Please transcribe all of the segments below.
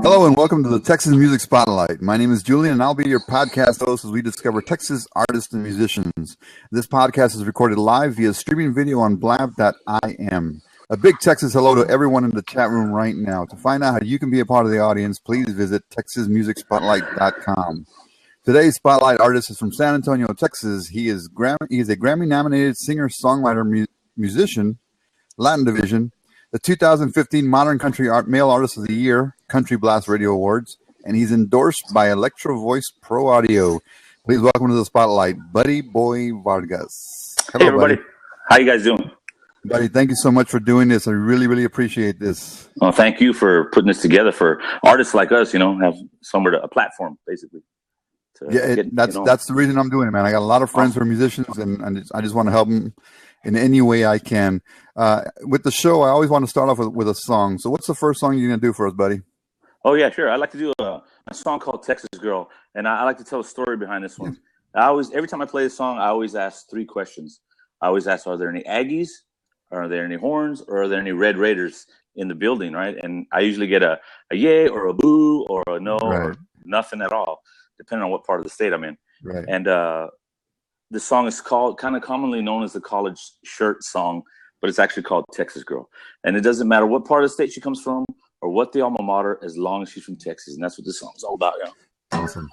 Hello and welcome to the Texas Music Spotlight. My name is Julian and I'll be your podcast host as we discover Texas artists and musicians. This podcast is recorded live via streaming video on Blab.im. A big Texas hello to everyone in the chat room right now. To find out how you can be a part of the audience, please visit TexasMusicSpotlight.com. Today's spotlight artist is from San Antonio, Texas. He is a Grammy-nominated singer-songwriter musician, Latin Division, the 2015 Modern Country Male Artist of the Year Country Blast Radio Awards, and he's endorsed by Electro Voice Pro Audio. Please welcome to the spotlight, Buddy Boy Vargas. Hello, hey, everybody. Buddy. How you guys doing? Buddy, thank you so much for doing this. I really appreciate this. Well, thank you for putting this together for artists like us, have somewhere a platform, basically. That's the reason I'm doing it, man. I got a lot of friends who are musicians, and I just want to help them in any way I can. With the show, I always want to start off with a song. So what's the first song you're going to do for us, buddy? Oh, yeah, sure. I'd like to do a song called Texas Girl, and I like to tell a story behind this one. Every time I play this song, I always ask three questions. I always ask, are there any Aggies? Are there any horns? Or are there any Red Raiders in the building, right? And I usually get a yay or a boo or a no or nothing at all, depending on what part of the state I'm in. Right. And the song is kind of commonly known as the college shirt song, but it's actually called Texas Girl. And it doesn't matter what part of the state she comes from or what the alma mater, as long as she's from Texas. And that's what this song is all about, Awesome.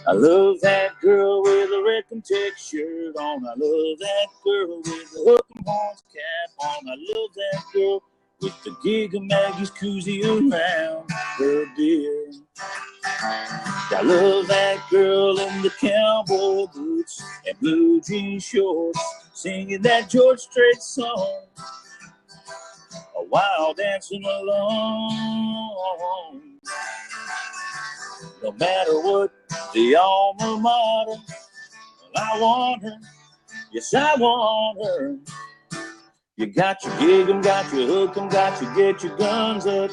I love that girl with a red Kentucky shirt on. I love that girl with the hook and horns cap on. I love that girl with the gig of Maggie's koozie around her beer. I love that girl in the cowboy boots and blue jean shorts, singing that George Strait song, a while dancing alone. No matter what the alma mater, well, I want her, yes I want her. You got your gig 'em, got your hook 'em, got your get your guns up.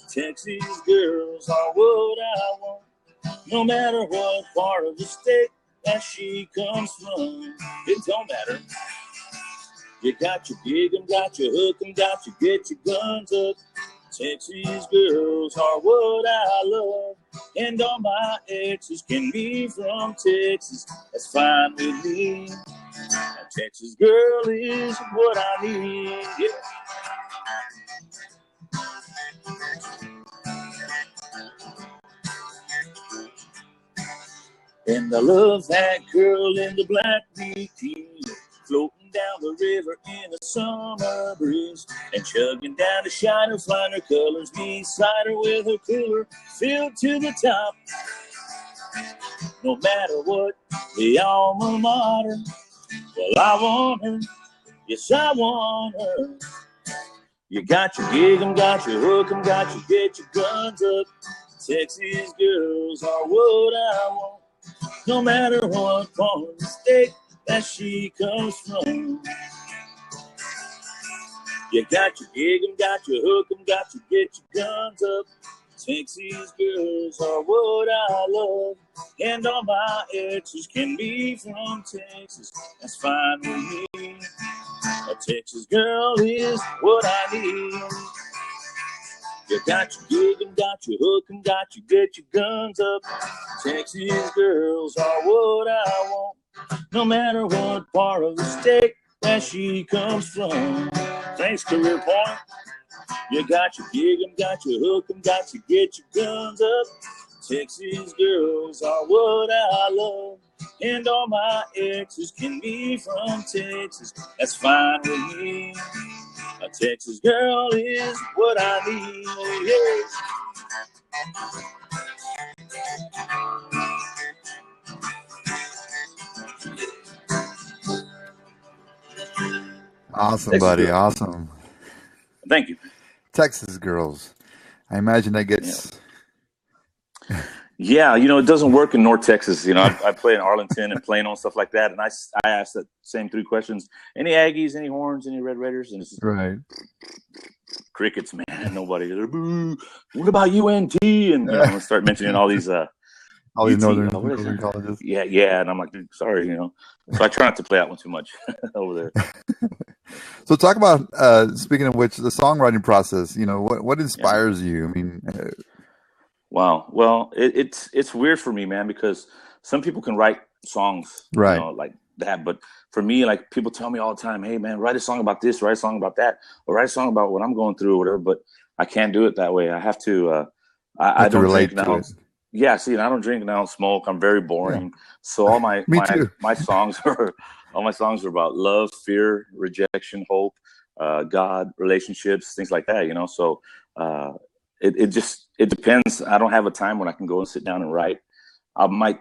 Texas girls are what I want, no matter what part of the state that she comes from. It don't matter. You got your gig 'em, got your hook 'em, got your get your guns up. Texas girls are what I love, and all my exes can be from Texas. That's fine with me. A Texas girl is what I need. Yeah. And I love that girl in the black bikini, floating down the river in a summer breeze, and chugging down the shiner, flying her colors beside her with her cooler filled to the top. No matter what the alma mater, well, I want her, yes, I want her. You got your gig 'em, got your hook 'em, got your get your guns up. Texas girls are what I want, no matter what part of the state that she comes from. You got your gig 'em, got your hook 'em, got your get your guns up. Texas girls are what I love, and all my exes can be from Texas. That's fine with me. A Texas girl is what I need. You got your gig 'em, got your hook 'em, got your get your guns up. Texas girls are what I want, no matter what part of the state that she comes from. Thanks, Career Point. You got your gig 'em, got your hook 'em, got your get your guns up. Texas girls are what I love, and all my exes can be from Texas. That's fine with me. A Texas girl is what I need. Yeah. Awesome, Texas buddy. girl. Awesome. Thank you. Texas girls. I imagine that gets... Yeah, it doesn't work in North Texas. I play in Arlington and Plano and stuff like that, and I ask that same three questions. Any Aggies, any Horns, any Red Raiders? And it's just, right. crickets, man. Nobody. Boo. What about UNT? And I'm gonna start mentioning all these northern colleges. Yeah. And I'm like, sorry, So I try not to play that one too much over there. So talk about speaking of which, the songwriting process. What inspires you? I mean, wow. Well, it's weird for me, man, because some people can write songs, right, like that, but for me, like people tell me all the time, hey man, write a song about this, write a song about that, or write a song about what I'm going through or whatever. But I can't do it that way. I have to. I don't drink now. Yeah, see, I don't drink and I don't smoke. I'm very boring. Yeah. So all my songs are about love, fear, rejection, hope, God, relationships, things like that. So it depends. I don't have a time when I can go and sit down and write. I might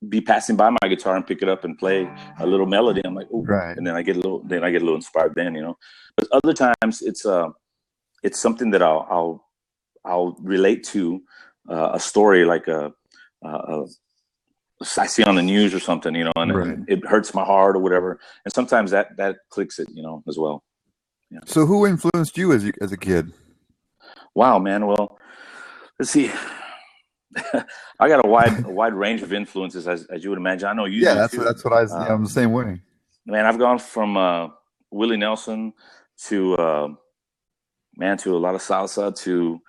be passing by my guitar and pick it up and play a little melody. I'm like, oh, right. And then I get a little inspired then, But other times it's something that I'll relate to a story like I see on the news or something, and, right. and it hurts my heart or whatever. And sometimes that clicks it, as well. Yeah. So who influenced you as a kid? Wow, man. Well, let's see. I got a wide range of influences, as you would imagine. I know you. Yeah, that's what I'm the same way. Man, I've gone from Willie Nelson to a lot of salsa, to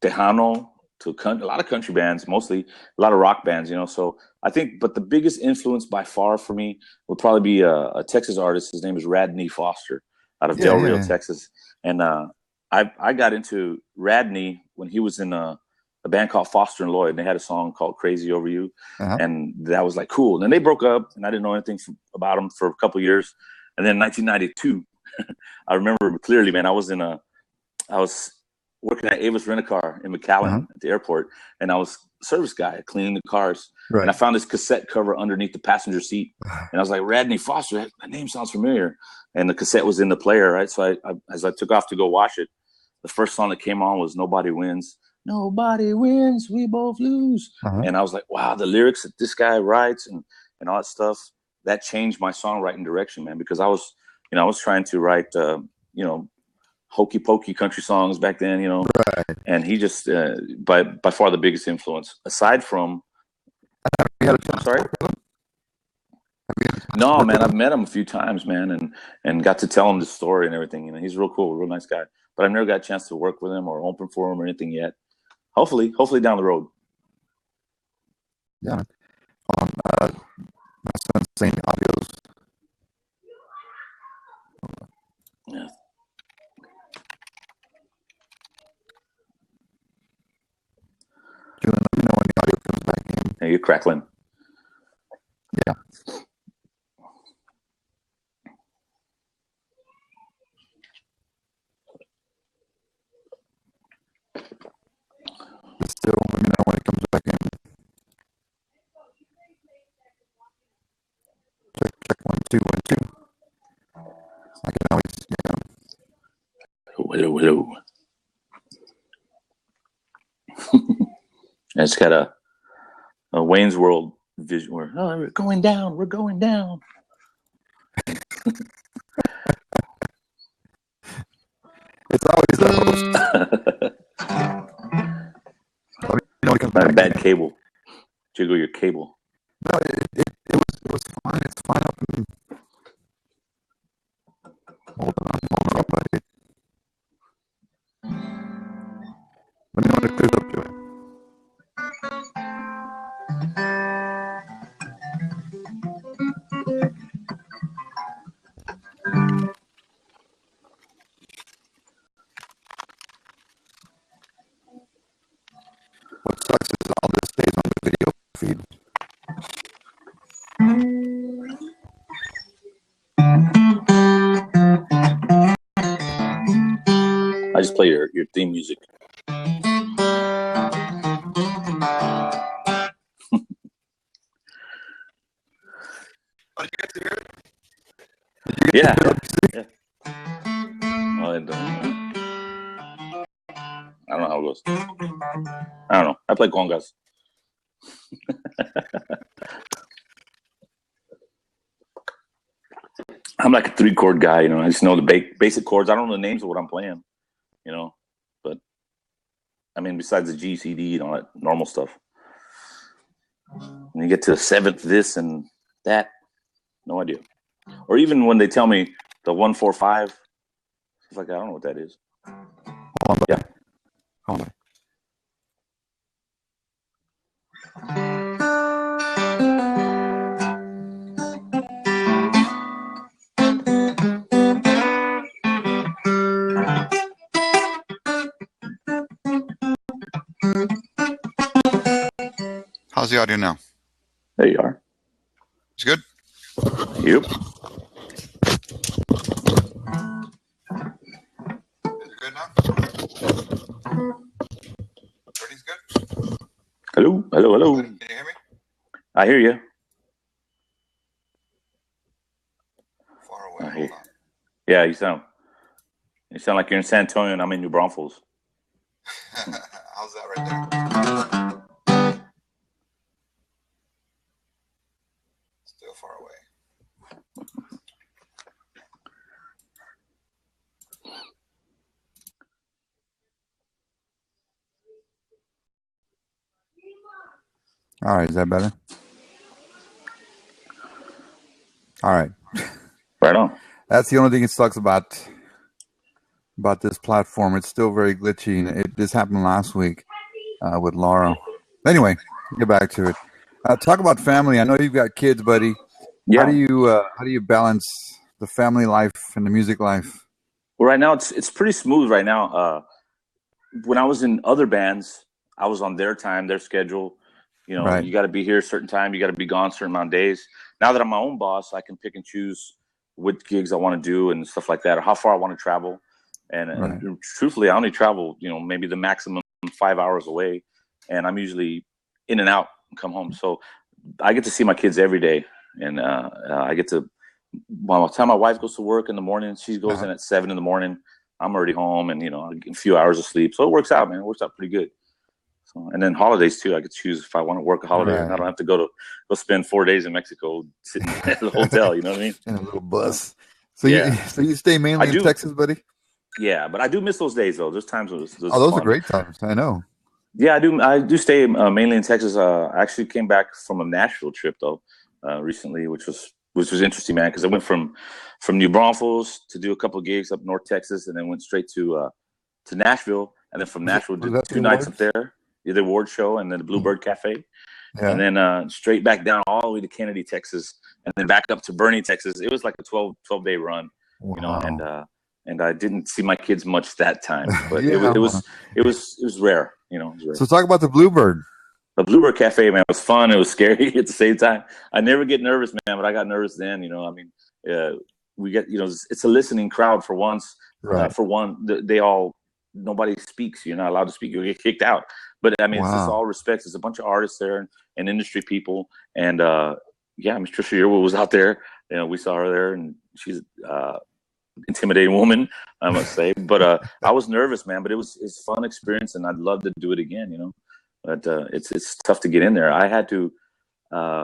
Tejano, to a lot of country bands, mostly a lot of rock bands. So I think, but the biggest influence by far for me would probably be a Texas artist. His name is Radney Foster, out of Del Rio, Texas, and I got into Radney when he was in a band called Foster and Lloyd, and they had a song called Crazy Over You. Uh-huh. And that was like cool. And then they broke up and I didn't know anything about them for a couple of years. And then in 1992, I remember clearly, man, I was working at Avis Rent-A-Car in McAllen at the airport, and I was a service guy cleaning the cars. Right. And I found this cassette cover underneath the passenger seat. And I was like, Radney Foster, that name sounds familiar. And the cassette was in the player, right? So I as I took off to go wash it, the first song that came on was Nobody Wins. Nobody wins, we both lose. Uh-huh. And I was like, wow, the lyrics that this guy writes and all that stuff, that changed my songwriting direction, man, because I was trying to write, hokey pokey country songs back then, right. And he just, by far the biggest influence, aside from, I'm sorry? No, man, I've met him a few times, man, and got to tell him the story and everything. He's real cool, real nice guy, but I've never got a chance to work with him or open for him or anything yet. Hopefully down the road. Yeah. My son's saying audios. Yeah. Julian, let me know when the audio comes back in. Hey, you're crackling. Yeah. Still, let me know when it comes back in. Check 1 2 1 2. I can always, Hello. It's got a Wayne's World vision where we're going down. It's always the host. Bad cable. Jiggle your cable. No, it was fine. It's fine up and hold on up, buddy. Let me know when it clears up to it. What sucks is all this stays on the video feed. I just play your theme music. Oh, did you get to hear it? Yeah. Oh, I don't know how it goes. I don't know. I play congas. I'm like a 3-chord guy, you know. I just know the basic chords. I don't know the names of what I'm playing, you know. But I mean, besides the G, C, D, and all that normal stuff. When you get to the 7th, this and that, no idea. Or even when they tell me the 1, 4, 5, it's like I don't know what that is. Hold on, yeah. Hold on. How's the audio now? There you are. It's good? Yep. Is it good now? Everything's good? Hello, hello, hello. Can you hear me? I hear you. Far away. Hold on. Yeah, you sound like you're in San Antonio and I'm in New Braunfels. How's that right there? Still far away. All right, is that better? All right. Right on. That's the only thing that sucks about this platform. It's still very glitchy, and this happened last week with Laura. Anyway, get back to it. Talk about family. I know you've got kids, buddy. Yeah. How do you balance the family life and the music life? Well, right now it's pretty smooth right now. When I was in other bands, I was on their time, their schedule. You know, Right. You got to be here a certain time. You got to be gone a certain amount of days. Now that I'm my own boss, I can pick and choose what gigs I want to do and stuff like that, or how far I want to travel. And truthfully, I only travel, maybe the maximum 5 hours away, and I'm usually in and out and come home. So I get to see my kids every day, and I get to. By the time my wife goes to work in the morning, she goes in at 7 in the morning. I'm already home, and I get a few hours of sleep. So it works out, man. It works out pretty good. So, and then holidays too. I could choose if I want to work a holiday, and I don't have to go spend 4 days in Mexico sitting at the hotel. You know what I mean? In a little bus. So yeah. you stay mainly in Texas, buddy? Yeah, but I do miss those days though. There's times when those are great times. I know. Yeah, I do stay mainly in Texas. I actually came back from a Nashville trip though recently, which was interesting, man. Because I went from New Braunfels to do a couple of gigs up North Texas, and then went straight to Nashville, and then from Nashville did 2 nights up there, the award show, and then the Bluebird Cafe, and then straight back down all the way to Kennedy, Texas, and then back up to Bernie, Texas. It was like a 12-day run, and I didn't see my kids much that time, but it was rare, It was rare. So talk about the Bluebird. The Bluebird Cafe, man, was fun. It was scary at the same time. I never get nervous, man, but I got nervous then. We get, it's a listening crowd for once. Right. For one, nobody speaks. You're not allowed to speak. You'll get kicked out. But I mean, It's just all respect. There's a bunch of artists there and industry people, and Miss Trisha Yearwood was out there. We saw her there, and she's intimidating woman, I must say. But I was nervous, man. But it's a fun experience, and I'd love to do it again. But it's tough to get in there. I had to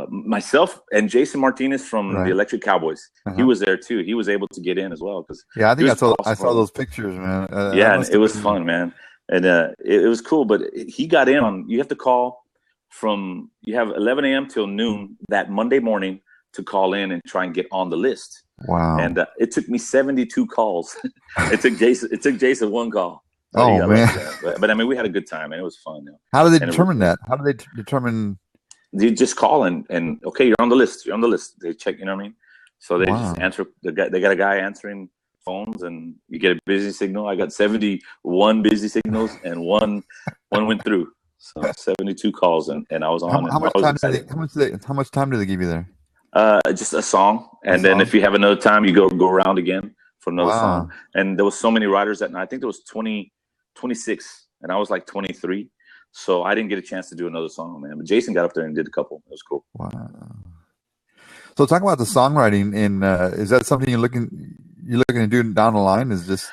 myself and Jason Martinez from the Electric Cowboys. He was there too. He was able to get in as well because I think I saw those pictures, man. And it was fun, man. And it was cool. But he got in on. You have to call from. You have 11 a.m. till noon that Monday morning to call in and try and get on the list. Wow. And it took me 72 calls. It took Jason 1 call. Oh man! But I mean, we had a good time, and it was fun. How do they determine that? How do they determine? You just call and okay, you're on the list. You're on the list. They check. You know what I mean? So they just answer. They got a guy answering phones, and you get a busy signal. I got 71 busy signals, and one went through. So 72 calls, and I was on. How much time do they give you there? Just a song, and then if you have another time, you go around again for another song. And there was so many riders that night. I think there was 26, and I was like 23. So I didn't get a chance to do another song, man. But Jason got up there and did a couple. It was cool. Wow. So talk about the songwriting. Is that something you're looking to do down the line? Is just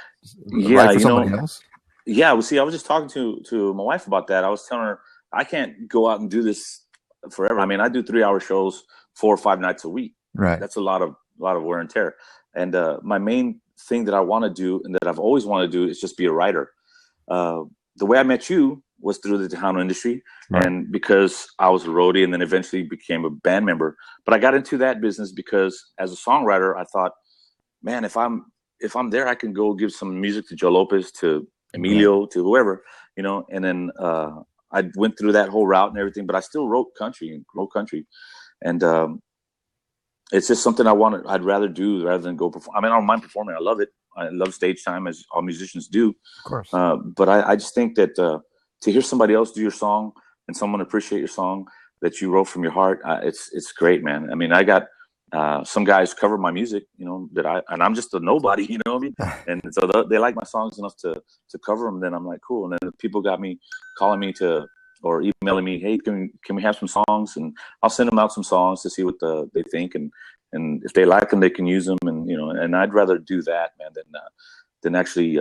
write for somebody else? Yeah. Well, see, I was just talking to my wife about that. I was telling her I can't go out and do this forever. I mean, I do 3-hour shows 4 or 5 nights a week. Right. That's a lot of of wear and tear. And my main thing that I want to do and that I've always wanted to do is just be a writer. The way I met you was through the Tejano industry, Right. and because I was a roadie and then eventually became a band member. But I got into that business because as a songwriter, I thought, man, if I'm there, I can go give some music to Joe Lopez, to Emilio, to whoever, you know. And then I went through that whole route and everything, but I still wrote country, and it's just something I'd rather do rather than go perform. I mean, I don't mind performing. I love it. I love stage time, as all musicians do. Of course. But I just think that to hear somebody else do your song and someone appreciate your song that you wrote from your heart, it's great, man. I mean, I got some guys cover my music, you know, and I'm just a nobody, you know what I mean? And so they like my songs enough to cover them. Then I'm like, cool. And then people got me calling me or emailing me, hey, can we have some songs? And I'll send them out some songs to see what they think, and if they like them, they can use them. And you know, and I'd rather do that, man, than actually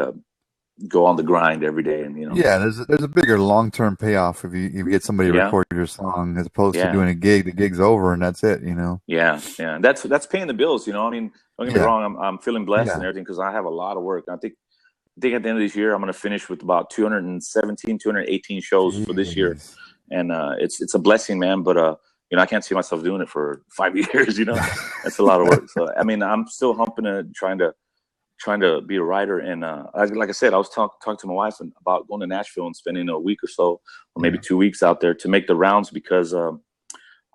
go on the grind every day. And you know, yeah, there's a bigger long-term payoff if you get somebody to record your song as opposed to doing a gig. The gig's over and that's it, you know. Yeah. That's paying the bills, you know. I mean, don't get me wrong, I'm feeling blessed and everything because I have a lot of work. I think at the end of this year, I'm going to finish with about 218 shows for this year. And it's a blessing, man. But, you know, I can't see myself doing it for 5 years, you know. That's a lot of work. So, I mean, I'm still humping and trying to be a writer. And like I said, I was talking to my wife about going to Nashville and spending a week or so, or maybe 2 weeks out there to make the rounds because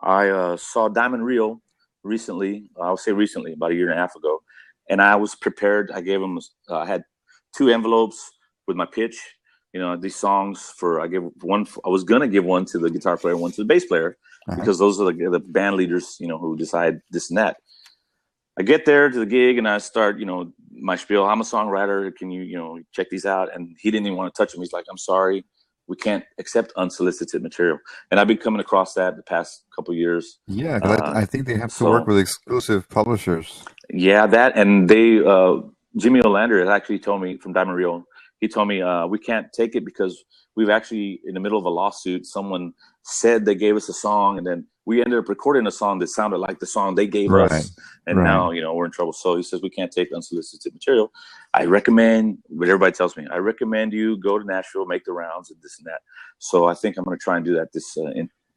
I saw Diamond Rio recently. I'll say recently, about a year and a half ago. And I was prepared. I gave him, I had 2 envelopes with my pitch, you know, these songs I was going to give one to the guitar player, one to the bass player, because those are the band leaders, you know, who decide this and that. I get there to the gig and I start, you know, my spiel. I'm a songwriter. Can you, you know, check these out? And he didn't even want to touch them. He's like, I'm sorry, we can't accept unsolicited material. And I've been coming across that the past couple of years. Yeah, because I think they have to work with exclusive publishers. Yeah, that, and they, Jimmy Olander has actually told me from Diamond Rio, he told me we can't take it because we've actually, in the middle of a lawsuit, someone said they gave us a song and then we ended up recording a song that sounded like the song they gave us. And now, you know, we're in trouble. So he says, we can't take unsolicited material. I recommend, what everybody tells me, I recommend you go to Nashville, make the rounds and this and that. So I think I'm going to try and do that this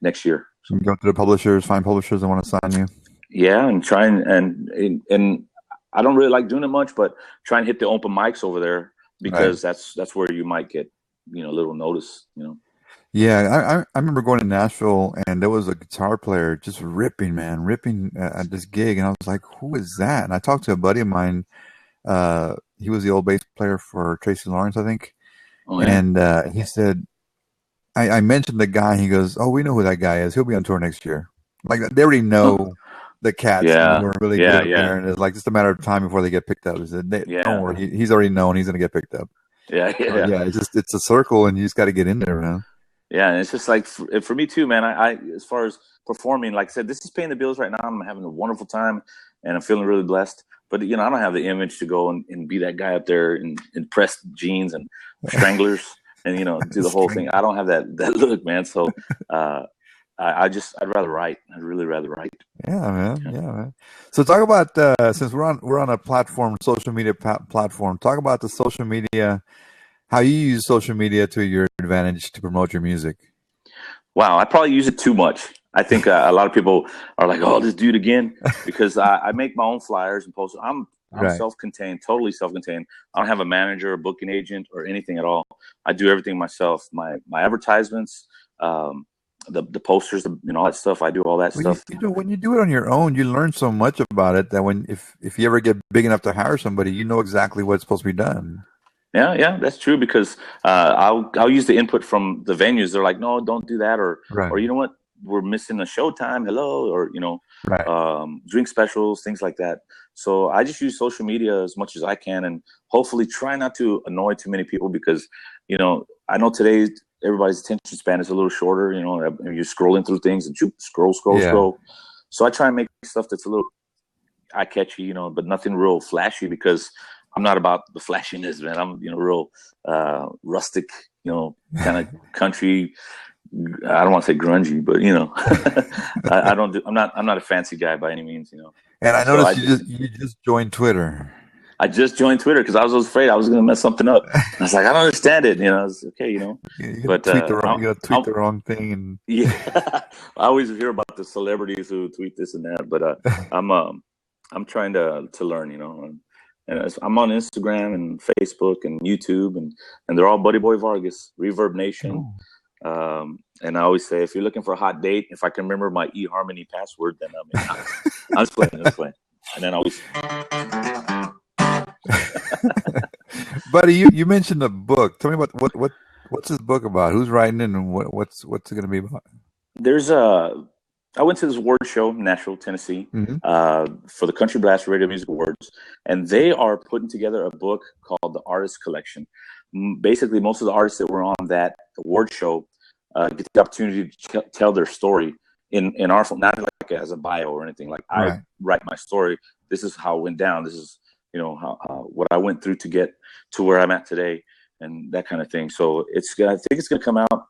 next year. So you go to the publishers, find publishers that want to sign you. Yeah, and try and I don't really like doing it much, but try and hit the open mics over there because that's where you might get, you know, a little notice, you know. Yeah, I remember going to Nashville and there was a guitar player just ripping at this gig, and I was like, who is that? And I talked to a buddy of mine. He was the old bass player for Tracy Lawrence, I think. Oh, yeah. And he said, I mentioned the guy. He goes, oh, we know who that guy is. He'll be on tour next year. Like, they already know the cats. Yeah, were really good up there, and it's like just a matter of time before they get picked up. He said, don't worry, he's already known he's going to get picked up. Yeah. It's a circle, and you just got to get in there, man. Yeah, and it's just like for me too, man. I as far as performing, like I said, this is paying the bills right now. I'm having a wonderful time, and I'm feeling really blessed. But you know, I don't have the image to go and be that guy up there in pressed jeans and stranglers and you know do the whole thing. I don't have that look, man. So I'd rather write. I'd really rather write. Yeah, man. So talk about since we're on a platform, social media platform. Talk about the social media. How you use social media to your advantage to promote your music. Wow, I probably use it too much. I think a lot of people are like, "Oh, this dude again," because I make my own flyers and post. I'm self-contained, totally self-contained. I don't have a manager, a booking agent, or anything at all. I do everything myself. My advertisements, the posters, all that stuff. I do all that stuff. You know, when you do it on your own, you learn so much about it that if you ever get big enough to hire somebody, you know exactly what's supposed to be done. Yeah, that's true because I'll use the input from the venues. They're like, no, don't do that, or you know what, we're missing a showtime. Hello, or drink specials, things like that. So I just use social media as much as I can, and hopefully try not to annoy too many people because you know I know today everybody's attention span is a little shorter. You know, you're scrolling through things and scroll. So I try and make stuff that's a little eye-catchy, you know, but nothing real flashy because I'm not about the flashiness, man. I'm, real rustic, kind of country. I don't want to say grungy, but I'm not a fancy guy by any means, And I So noticed you just joined Twitter. I just joined Twitter because I was afraid I was going to mess something up. I was like, I don't understand it. It's okay, You But gotta tweet the wrong thing, and yeah, I always hear about the celebrities who tweet this and that. But I'm trying to learn, and I'm on Instagram and Facebook and YouTube, and they're all Buddy Boy Vargas, Reverb Nation. And I always say, if you're looking for a hot date, if I can remember my eHarmony password, then I'm just playing. And then I always. Buddy, you mentioned a book. Tell me about what's this book about? Who's writing it, and what's it going to be about? I went to this award show in Nashville, Tennessee, for the Country Blast Radio Music Awards, and they are putting together a book called the Artist Collection. Basically, most of the artists that were on that award show get the opportunity to tell their story in our form, not like as a bio or anything. Like I write my story. This is how it went down. This is how what I went through to get to where I'm at today, and that kind of thing. So I think it's gonna come out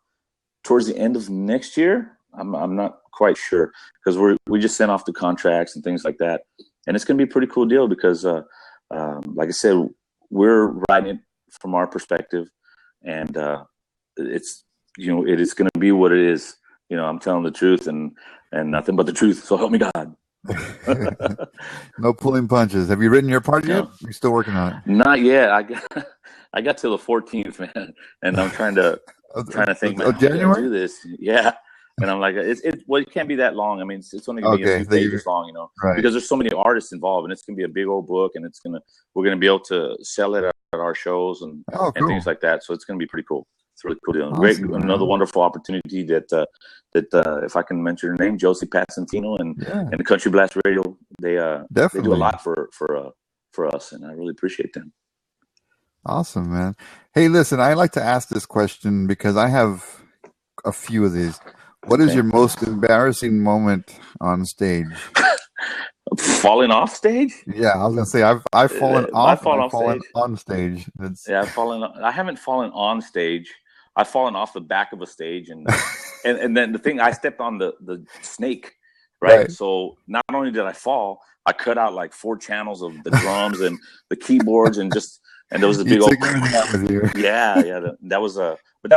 towards the end of next year. I'm not quite sure because we just sent off the contracts and things like that, and it's gonna be a pretty cool deal because like I said, we're writing it from our perspective, and it's it is gonna be what it is. I'm telling the truth and nothing but the truth. So help me God. No pulling punches. Have you written your part yet? You're still working on it? Not yet. I got till the 14th, man, and I'm trying to think, man, January? do this. Yeah. And I'm like, it can't be that long. I mean, it's only gonna be a few pages long, because there's so many artists involved, and it's gonna be a big old book, and we're gonna be able to sell it at our shows and things like that. So it's gonna be pretty cool. It's a really cool deal. Awesome, great, another wonderful opportunity that if I can mention her name, Josie Passantino and the Country Blast Radio, they do a lot for us, and I really appreciate them. Awesome, man. Hey, listen, I like to ask this question because I have a few of these. What is your most embarrassing moment on stage? Falling off stage? Yeah, I was gonna say I've fallen off. I've fallen on stage. I've fallen. I haven't fallen on stage. I've fallen off the back of a stage, and then the thing, I stepped on the snake, right? So not only did I fall, I cut out like 4 channels of the drums and the keyboards, and there was a big old that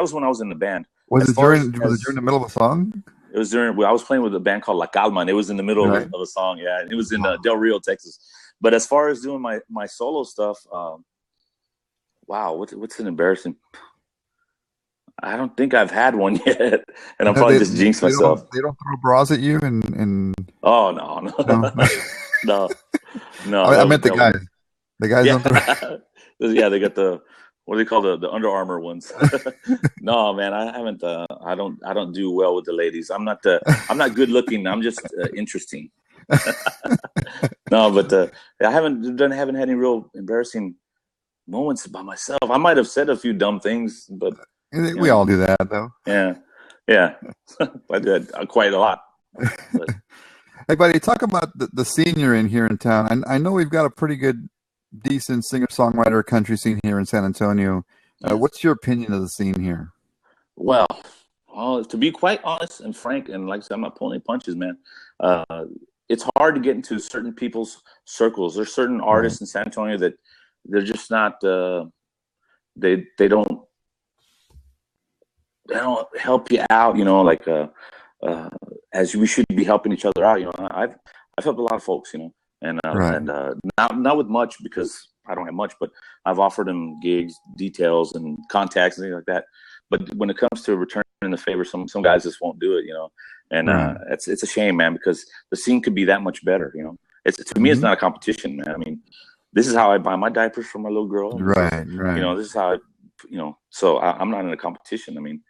was when I was in the band. Was it during the middle of a song? It was I was playing with a band called La Calma, and it was in the middle of a song. Yeah, and it was in Del Rio, Texas. But as far as doing my solo stuff, wow, what's an embarrassing? I don't think I've had one yet, and I'm probably just jinxed myself. They don't throw bras at you and. Oh no. No. I meant the guys. The guys don't throw. Yeah, they got what do they call the Under Armour ones? No, man, I haven't. I don't do well with the ladies. I'm not good looking. I'm just interesting. No, but I haven't had any real embarrassing moments by myself. I might have said a few dumb things, but we all do that, though. Yeah. I did quite a lot. But. Hey, buddy, talk about the scene you're in here in town. I know we've got a pretty good, decent singer-songwriter country scene here in San Antonio. What's your opinion of the scene here? Well, to be quite honest and frank, and like I said, I'm not pulling any punches, man. It's hard to get into certain people's circles. There's certain artists in San Antonio that they're just not. They don't help you out, like as we should be helping each other out. I've helped a lot of folks, and not with much because I don't have much, but I've offered them gigs, details, and contacts and things like that. But when it comes to returning the favor, some guys just won't do it, and it's a shame, man, because the scene could be that much better, To me, it's not a competition, man. I mean, this is how I buy my diapers for my little girl. Right. This is how so I'm not in a competition. I mean,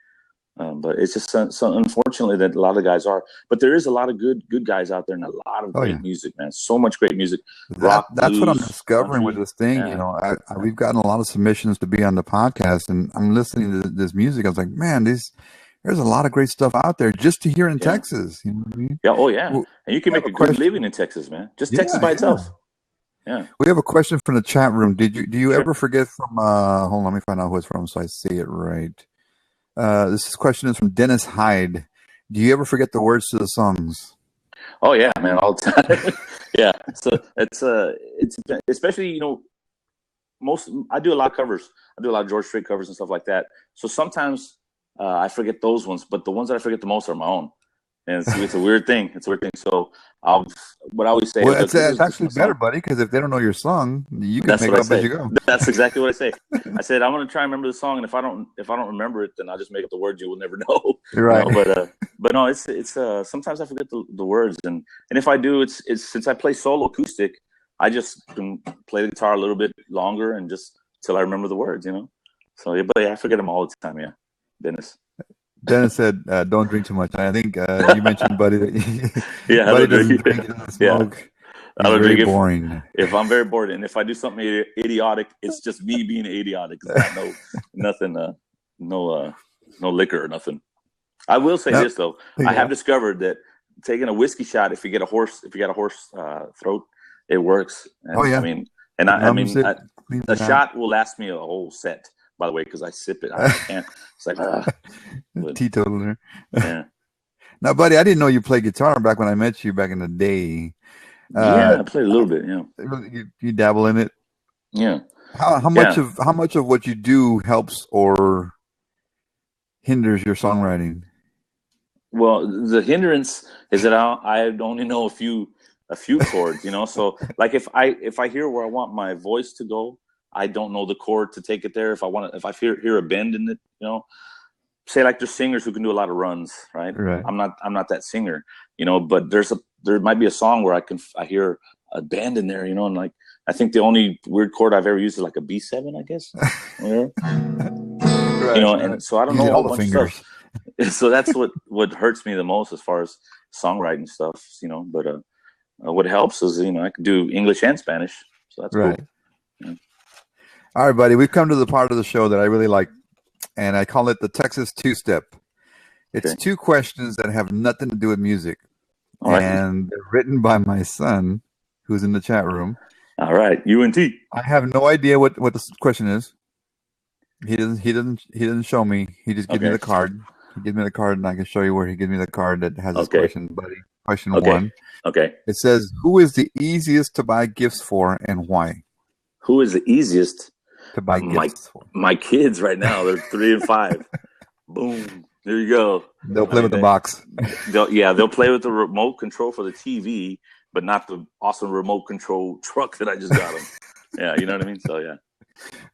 but it's just so unfortunately that a lot of guys are. But there is a lot of good guys out there and a lot of great music, man. So much great music. That's what I'm discovering with this thing. We've gotten a lot of submissions to be on the podcast, and I'm listening to this music. I was like, man, there's a lot of great stuff out there just to hear in Texas. You know what I mean? Yeah. Oh yeah. Well, and you can make a good living in Texas, man. Just Texas by itself. Yeah. We have a question from the chat room. Do you ever forget from? Hold on, let me find out who it's from so I say it right. This question is from Dennis Hyde. Do you ever forget the words to the songs? Oh yeah, man, all the time. Yeah. So it's especially, you know, I do a lot of covers. I do a lot of George Strait covers and stuff like that. So sometimes I forget those ones, but the ones that I forget the most are my own. And it's a weird thing. It's a weird thing. So what I always say Well, is, it's actually my better, song. buddy, because if they don't know your song, you can That's make what I up as say. you go. That's exactly what I say. I said I'm gonna try and remember the song, and if I don't remember it, then I'll just make up the words. You will never know. Right. You know, but no, it's sometimes I forget the words, and if I do, it's since I play solo acoustic, I just can play the guitar a little bit longer and just till I remember the words. You know. So yeah, but yeah, I forget them all the time. Yeah, Dennis. Dennis said, "Don't drink too much." I think you mentioned Buddy. Yeah, I Buddy don't drink. doesn't drink, he doesn't Yeah. smoke. I He's don't very drink boring. if I'm very bored, and if I do something idiotic, it's just me being idiotic. It's not nothing, no liquor or nothing. I will say this though, I have discovered that taking a whiskey shot, if you got a hoarse throat, it works. And, I mean, a shot will last me a whole set. By the way, because I sip it, I can't. It's like teetotaler. Yeah. Now, Buddy, I didn't know you played guitar back when I met you back in the day. Yeah, I played a little bit. Yeah, you dabble in it. Yeah. How much of what you do helps or hinders your songwriting? Well, the hindrance is that I only know a few chords. You know, so like if I hear where I want my voice to go, I don't know the chord to take it there. If I hear a bend in it, you know, say like there's singers who can do a lot of runs, right? I'm not that singer, you know, but there might be a song where I hear a bend in there, you know, and like I think the only weird chord I've ever used is like a B7, I guess. You know, and so I don't know a bunch of stuff. So that's what hurts me the most as far as songwriting stuff, you know. But what helps is, you know, I can do English and Spanish, so that's cool. Yeah. All right, buddy, we've come to the part of the show that I really like, and I call it the Texas two-step. It's two questions that have nothing to do with music, and they're written by my son, who's in the chat room. All right, UNT. I have no idea what the question is. He doesn't show me. He just gives me the card. He gives me the card, and I can show you where he gives me the card that has this question, buddy. Question 1. Okay. It says, "Who is the easiest to buy gifts for, and why?" Who is the easiest to buy gifts for? My kids right now. They're 3 and 5. Boom. There you go. They'll play with the box. They'll play with the remote control for the TV, but not the awesome remote control truck that I just got them. Yeah, you know what I mean? So, yeah.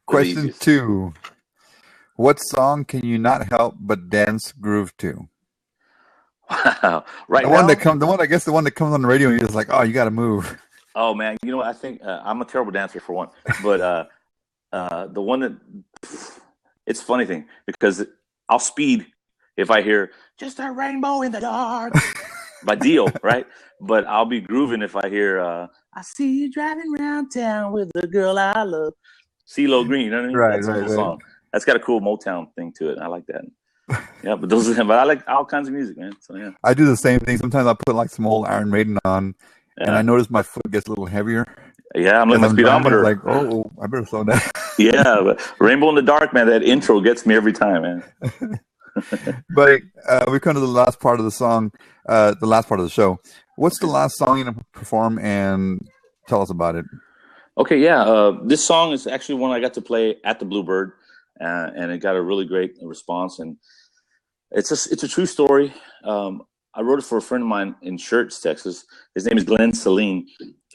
Question 2. What song can you not help but dance groove to? Wow. The one that comes on the radio and you're just like, oh, you got to move. Oh, man. You know what? I think I'm a terrible dancer for one. But the one that it's a funny thing because I'll speed if I hear just a rainbow in the dark by Dio, right? But I'll be grooving if I hear I see you driving around town with the girl I love. CeeLo Green, you know what I mean? That's a cool song. That's got a cool Motown thing to it. I like that. Yeah, but I like all kinds of music, man. So yeah. I do the same thing. Sometimes I put like some old Iron Maiden on and I notice my foot gets a little heavier. Yeah, I'm looking at my speedometer. Like, oh, I better slow down. Yeah, but Rainbow in the Dark, man, that intro gets me every time, man. But we come to the last part of the song, the last part of the show. What's the last song you perform, and tell us about it? Okay, yeah. This song is actually one I got to play at the Bluebird, and it got a really great response. And it's a true story. I wrote it for a friend of mine in Schertz, Texas. His name is Glenn Celine.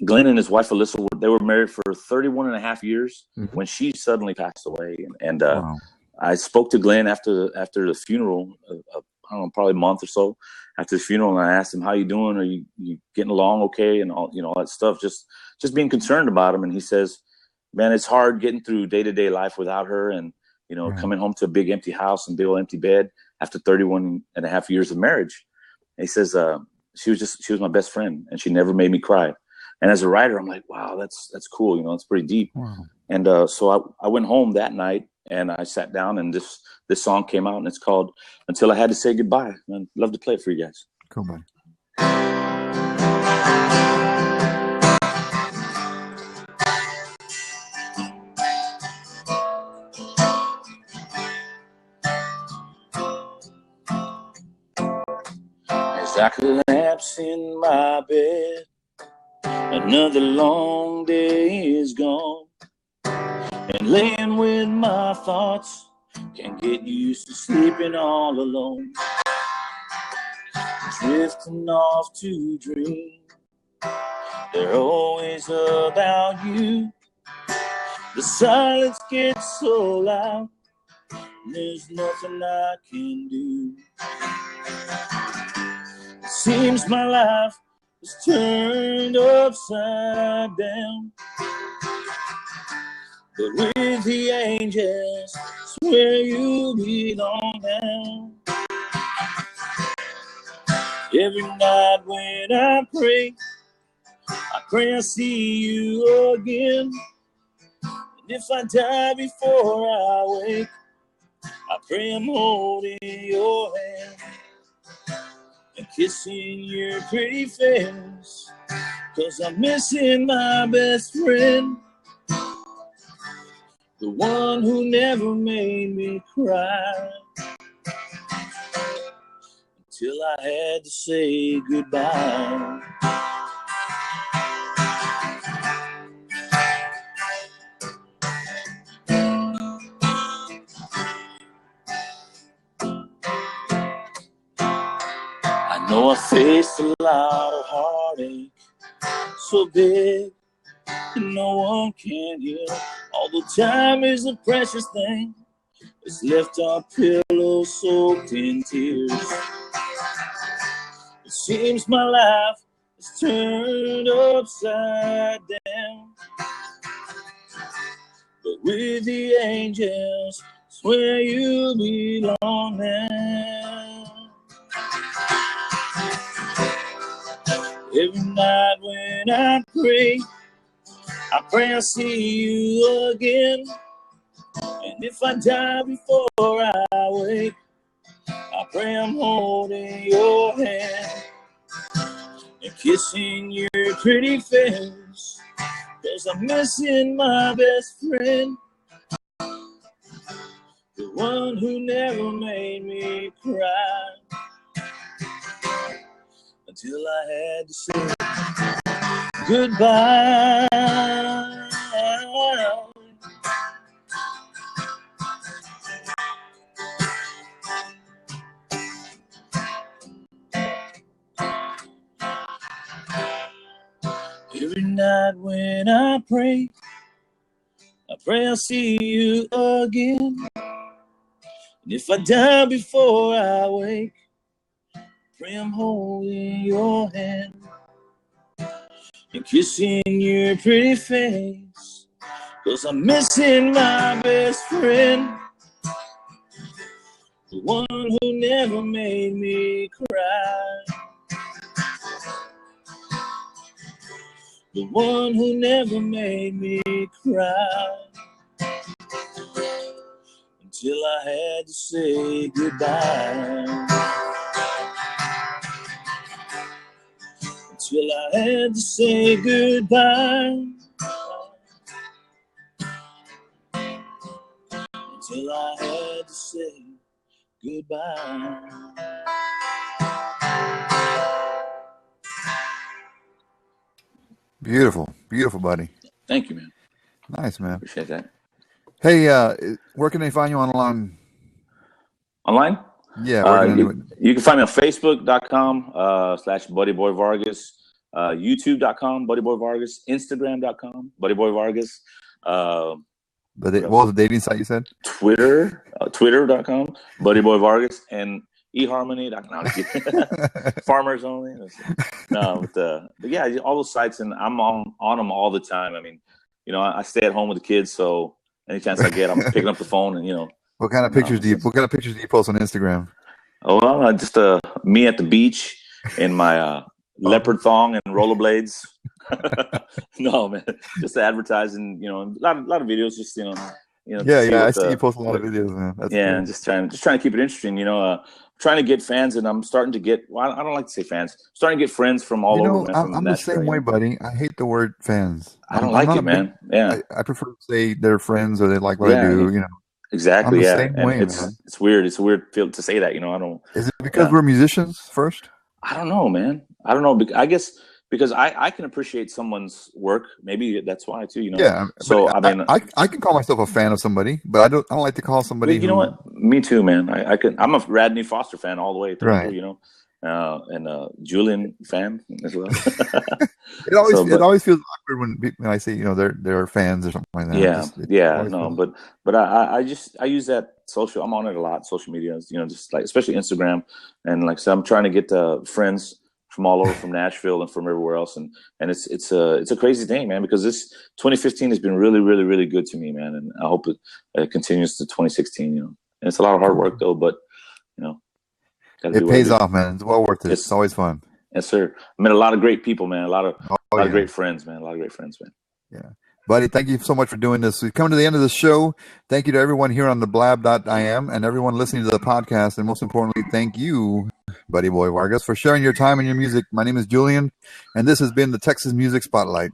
Glenn and his wife, Alyssa, they were married for 31 and a half years when she suddenly passed away. And wow. I spoke to Glenn after the funeral, I don't know, probably a month or so after the funeral. And I asked him, how you doing? Are you getting along okay? And all, all that stuff, just being concerned about him. And he says, man, it's hard getting through day-to-day life without her. And, coming home to a big empty house and big old empty bed after 31 and a half years of marriage. And he says, she was my best friend and she never made me cry. And as a writer, I'm like, wow, that's cool. It's pretty deep. Wow. And so I went home that night and I sat down and this song came out and it's called Until I Had to Say Goodbye. I'd love to play it for you guys. Cool, buddy. As I collapse in my bed, Another long day is gone, and laying with my thoughts can get used to sleeping all alone, drifting off to dream. They're always about you. The silence gets so loud, there's nothing I can do. It seems my life is turned upside down, but with the angels, it's where you belong now. Every night when I pray I see you again. And if I die before I wake, I pray I'm holding your hand and kissing your pretty face, 'cause I'm missing my best friend, the one who never made me cry, until I had to say goodbye. I know I faced a lot of heartache, so big that no one can hear. Although time is a precious thing, it's left our pillows soaked in tears. It seems my life is turned upside down, but with the angels, it's where you belong now. Every night when I pray I see you again. And if I die before I wake, I pray I'm holding your hand and kissing your pretty face, 'cause I'm missing my best friend, the one who never made me cry, until I had to say goodbye. Every night when I pray I'll see you again. And if I die before I wake, pray I'm holding your hand and kissing your pretty face, 'cause I'm missing my best friend, the one who never made me cry, the one who never made me cry, until I had to say goodbye. Until I had to say goodbye. Until I had to say goodbye. Beautiful, beautiful, buddy. Thank you, man. Nice, man. Appreciate that. Hey, where can they find you online? Online? Yeah, you can find me on Facebook.com/Buddy Boy Vargas, YouTube.com, Buddy Boy Vargas, Instagram.com, Buddy Boy Vargas. What was the dating site you said? Twitter.com, Buddy Boy Vargas, and eHarmony.com. Farmers only. No, but yeah, all those sites, and I'm on them all the time. I mean, I stay at home with the kids, so any chance I get, I'm picking up the phone and What kind of pictures do you post on Instagram? Oh well, just me at the beach in my leopard thong and rollerblades. No, man, just advertising. A lot of videos. Just Yeah. I see you post a lot of videos, man. That's cool. And just trying to keep it interesting. Trying to get fans, and I'm starting to get. Well, I don't like to say fans. I'm starting to get friends from all over. Man, I'm the same way, buddy. I hate the word fans. I don't like it, man. I prefer to say they're friends or they like what I do. Exactly. Same way, it's weird. It's a weird feel to say that. I don't. Is it because we're musicians first? I don't know, man. I don't know. I guess because I can appreciate someone's work. Maybe that's why too, you know. Yeah. So But I mean, I can call myself a fan of somebody, but I don't like to call somebody you know who. what? Me too, man. I'm a Radney Foster fan all the way through and through, Right. you know, and Julian fan as well. It always feels awkward when I say, you know, they're fans or something like that. Yeah, no, but I use that social. I'm on it a lot, social media, you know, just like especially Instagram, and like so I'm trying to get friends from all over, from Nashville and from everywhere else, and it's a crazy thing, man, because this 2015 has been really, really, really good to me, man, and I hope it continues to 2016, you know, and it's a lot of hard work though, but you know, it pays off, man. It's well worth it. It's always fun. Yes, sir. I met a lot of great people, man. A lot of yeah. great friends, man. A lot of great friends, man. Yeah. Buddy, thank you so much for doing this. We've come to the end of the show. Thank you to everyone here on the Blab.im and everyone listening to the podcast. And most importantly, thank you, Buddy Boy Vargas, for sharing your time and your music. My name is Julian, and this has been the Texas Music Spotlight.